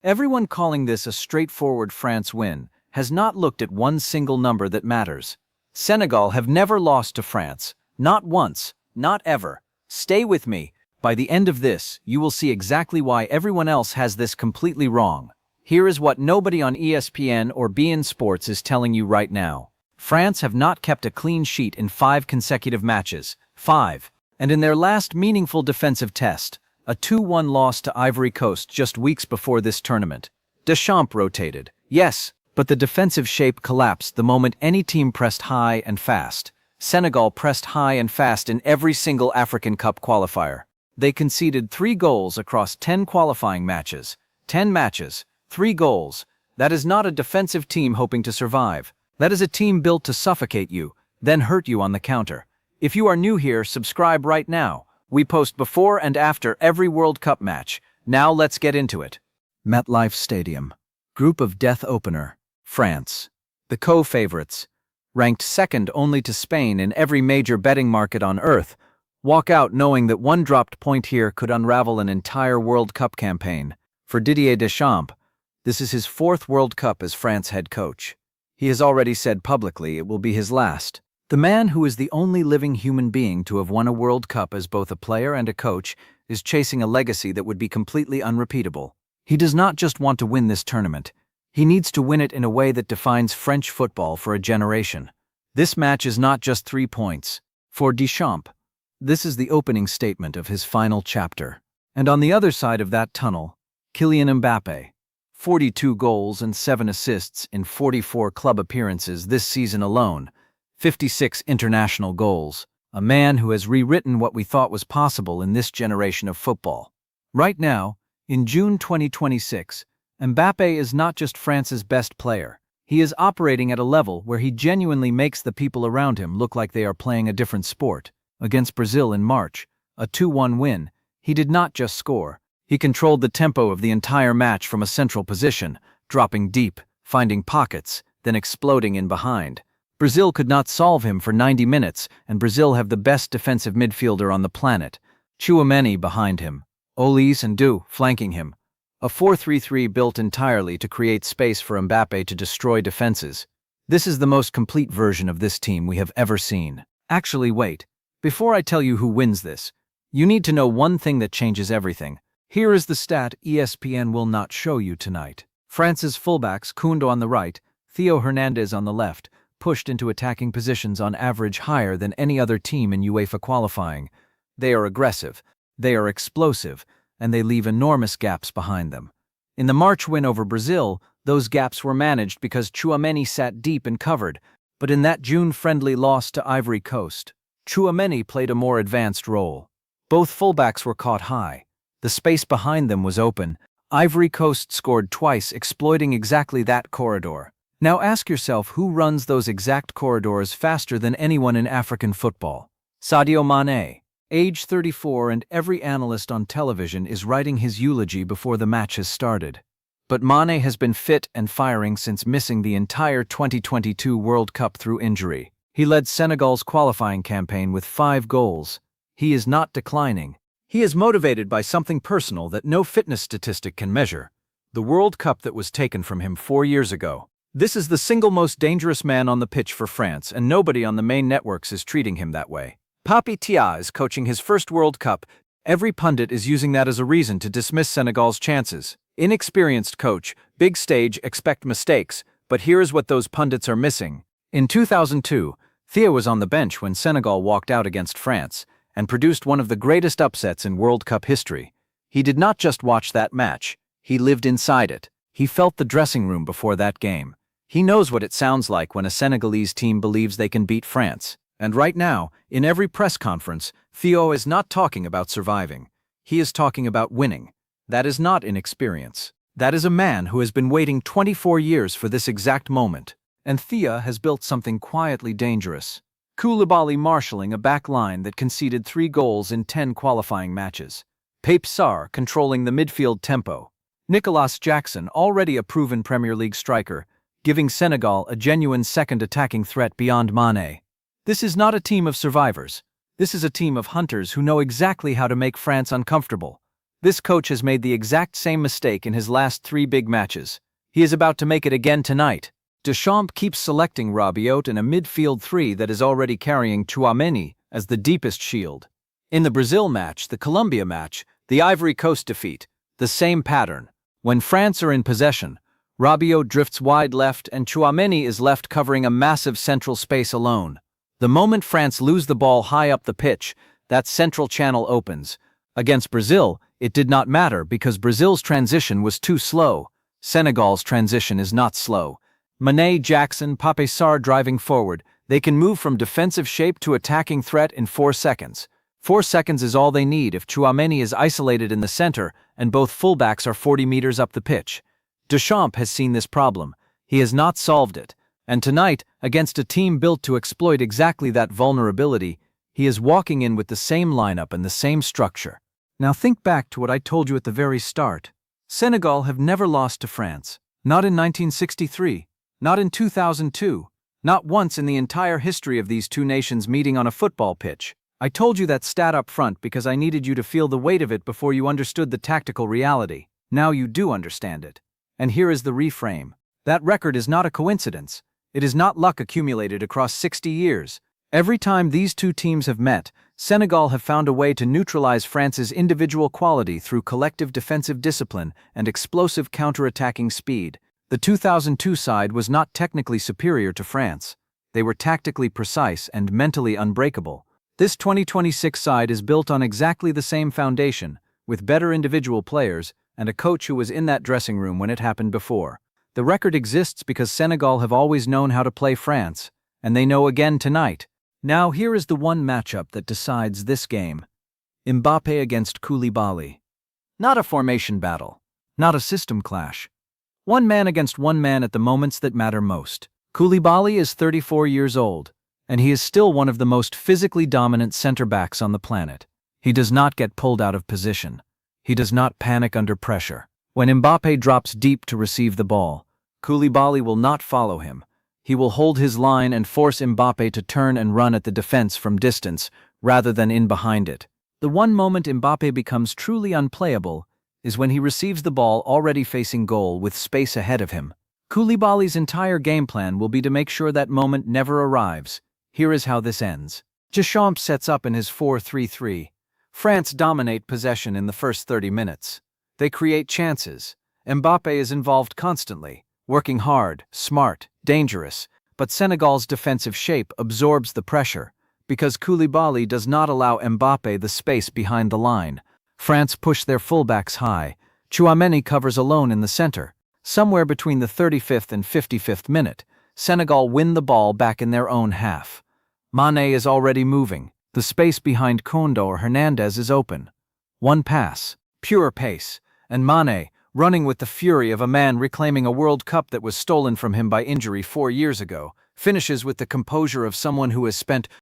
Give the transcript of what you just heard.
Everyone calling this a straightforward France win has not looked at one single number that matters. Senegal have never lost to France. Not once, not ever. Stay with me. By the end of this, you will see exactly why everyone else has this completely wrong. Here is what nobody on ESPN or beIN Sports is telling you right now. France have not kept a clean sheet in 5 consecutive matches. 5. And in their last meaningful defensive test, a 2-1 loss to Ivory Coast just weeks before this tournament. Deschamps rotated, yes, but the defensive shape collapsed the moment any team pressed high and fast. Senegal pressed high and fast in every single African Cup qualifier. They conceded 3 goals across 10 qualifying matches. 10 matches, 3 goals. That is not a defensive team hoping to survive. That is a team built to suffocate you, then hurt you on the counter. If you are new here, subscribe right now. We post before and after every World Cup match. Now let's get into it. MetLife Stadium. Group of Death opener. France. The co-favorites, ranked second only to Spain in every major betting market on earth, walk out knowing that one dropped point here could unravel an entire World Cup campaign. For Didier Deschamps, this is his 4th World Cup as France head coach. He has already said publicly it will be his last. The man who is the only living human being to have won a World Cup as both a player and a coach is chasing a legacy that would be completely unrepeatable. He does not just want to win this tournament. He needs to win it in a way that defines French football for a generation. This match is not just 3 points. For Deschamps, this is the opening statement of his final chapter. And on the other side of that tunnel, Kylian Mbappe. 42 goals and 7 assists in 44 club appearances this season alone. 56 international goals, a man who has rewritten what we thought was possible in this generation of football. Right now, in June 2026, Mbappe is not just France's best player. He is operating at a level where he genuinely makes the people around him look like they are playing a different sport. Against Brazil in March, a 2-1 win, he did not just score. He controlled the tempo of the entire match from a central position, dropping deep, finding pockets, then exploding in behind. Brazil could not solve him for 90 minutes, and Brazil have the best defensive midfielder on the planet. Tchouaméni behind him, Olise and Du flanking him. A 4-3-3 built entirely to create space for Mbappe to destroy defenses. This is the most complete version of this team we have ever seen. Actually, wait. Before I tell you who wins this, you need to know one thing that changes everything. Here is the stat ESPN will not show you tonight. France's fullbacks, Koundé on the right, Theo Hernandez on the left, pushed into attacking positions on average higher than any other team in UEFA qualifying. They are aggressive, they are explosive, and they leave enormous gaps behind them. In the March win over Brazil, those gaps were managed because Tchouaméni sat deep and covered, but in that June-friendly loss to Ivory Coast, Tchouaméni played a more advanced role. Both fullbacks were caught high. The space behind them was open. Ivory Coast scored twice, exploiting exactly that corridor. Now ask yourself who runs those exact corridors faster than anyone in African football. Sadio Mané, age 34, and every analyst on television is writing his eulogy before the match has started. But Mané has been fit and firing since missing the entire 2022 World Cup through injury. He led Senegal's qualifying campaign with 5 goals. He is not declining. He is motivated by something personal that no fitness statistic can measure. The World Cup that was taken from him 4 years ago. This is the single most dangerous man on the pitch for France, and nobody on the main networks is treating him that way. Papi Tia is coaching his first World Cup. Every pundit is using that as a reason to dismiss Senegal's chances. Inexperienced coach, big stage, expect mistakes, but here is what those pundits are missing. In 2002, Thia was on the bench when Senegal walked out against France and produced one of the greatest upsets in World Cup history. He did not just watch that match, he lived inside it. He felt the dressing room before that game. He knows what it sounds like when a Senegalese team believes they can beat France. And right now, in every press conference, Theo is not talking about surviving. He is talking about winning. That is not inexperience. That is a man who has been waiting 24 years for this exact moment. And Thea has built something quietly dangerous. Koulibaly marshalling a back line that conceded 3 goals in 10 qualifying matches. Pape Sarr controlling the midfield tempo. Nicolas Jackson, already a proven Premier League striker, giving Senegal a genuine second attacking threat beyond Mané. This is not a team of survivors. This is a team of hunters who know exactly how to make France uncomfortable. This coach has made the exact same mistake in his last 3 big matches. He is about to make it again tonight. Deschamps keeps selecting Rabiot in a midfield 3 that is already carrying Tchouaméni as the deepest shield. In the Brazil match, the Colombia match, the Ivory Coast defeat, the same pattern. When France are in possession, Rabiot drifts wide left and Tchouaméni is left covering a massive central space alone. The moment France lose the ball high up the pitch, that central channel opens. Against Brazil, it did not matter because Brazil's transition was too slow. Senegal's transition is not slow. Mané, Jackson, Pape Sarr driving forward, they can move from defensive shape to attacking threat in 4 seconds. 4 seconds is all they need if Tchouaméni is isolated in the center and both fullbacks are 40 meters up the pitch. Deschamps has seen this problem. He has not solved it. And tonight, against a team built to exploit exactly that vulnerability, he is walking in with the same lineup and the same structure. Now think back to what I told you at the very start. Senegal have never lost to France. Not in 1963. Not in 2002. Not once in the entire history of these two nations meeting on a football pitch. I told you that stat up front because I needed you to feel the weight of it before you understood the tactical reality. Now you do understand it. And here is the reframe. That record is not a coincidence. It is not luck accumulated across 60 years. Every time these two teams have met, Senegal have found a way to neutralize France's individual quality through collective defensive discipline and explosive counter-attacking speed. The 2002 side was not technically superior to France. They were tactically precise and mentally unbreakable. This 2026 side is built on exactly the same foundation, with better individual players and a coach who was in that dressing room when it happened before. The record exists because Senegal have always known how to play France, and they know again tonight. Now here is the one matchup that decides this game. Mbappe against Koulibaly. Not a formation battle. Not a system clash. One man against one man at the moments that matter most. Koulibaly is 34 years old, and he is still one of the most physically dominant center-backs on the planet. He does not get pulled out of position. He does not panic under pressure. When Mbappe drops deep to receive the ball, Koulibaly will not follow him. He will hold his line and force Mbappe to turn and run at the defense from distance, rather than in behind it. The one moment Mbappe becomes truly unplayable is when he receives the ball already facing goal with space ahead of him. Koulibaly's entire game plan will be to make sure that moment never arrives. Here is how this ends. Deschamps sets up in his 4-3-3. France dominate possession in the first 30 minutes. They create chances. Mbappe is involved constantly, working hard, smart, dangerous, but Senegal's defensive shape absorbs the pressure because Koulibaly does not allow Mbappe the space behind the line. France push their fullbacks high. Tchouaméni covers alone in the center. Somewhere between the 35th and 55th minute, Senegal win the ball back in their own half. Mané is already moving. The space behind Kondo or Hernandez is open. One pass, pure pace, and Mané, running with the fury of a man reclaiming a World Cup that was stolen from him by injury 4 years ago, finishes with the composure of someone who has spent